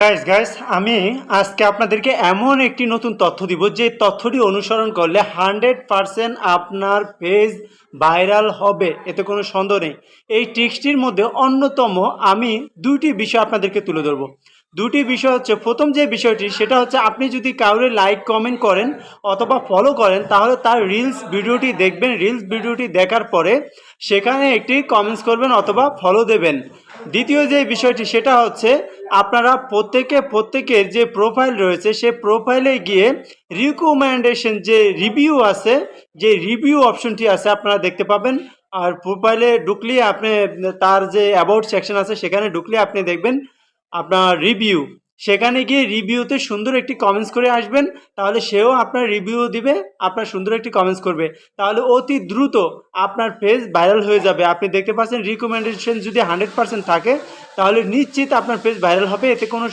Guys আমি আজকে আপনাদেরকে এমন একটি নতুন তথ্য দিব যে তথ্যটি অনুসরণ করলে 100% আপনার পেজ ভাইরাল হবে, এতে কোনো সন্দেহ নেই। এই ট্রিক্সটির মধ্যে অন্যতম আমি দুটি বিষয় আপনাদেরকে তুলে ধরবো। দুটি বিষয় হচ্ছে, প্রথম যে বিষয়টি সেটা হচ্ছে, আপনি যদি কাউরে লাইক কমেন্ট করেন অথবা ফলো করেন তাহলে তার রিলস ভিডিওটি দেখবেন। রিলস ভিডিওটি দেখার পরে সেখানে একটি কমেন্টস করবেন অথবা ফলো দেবেন। দ্বিতীয় যে বিষয়টি সেটা হচ্ছে, আপনারা প্রত্যেকের যে প্রোফাইল রয়েছে সে প্রোফাইলে গিয়ে রিকমেন্ডেশন যে রিভিউ আছে, যে রিভিউ অপশনটি আছে আপনারা দেখতে পাবেন। আর প্রোফাইলে ঢুকলে আপনি তার যে অ্যাবাউট সেকশন আছে সেখানে ঢুকলে আপনি দেখবেন আপনার রিভিউ। সেখানে গিয়ে রিভিউতে সুন্দর একটি কমেন্টস করে আসবেন, তাহলে সেও আপনার রিভিউ দিবে, আপনার সুন্দর একটি কমেন্টস করবে, তাহলে অতি দ্রুত আপনার পেজ ভাইরাল হয়ে যাবে। আপনি দেখতে পাচ্ছেন রিকমেন্ডেশন যদি 100% থাকে তাহলে নিশ্চিত আপনার পেজ ভাইরাল হবে, এতে কোনো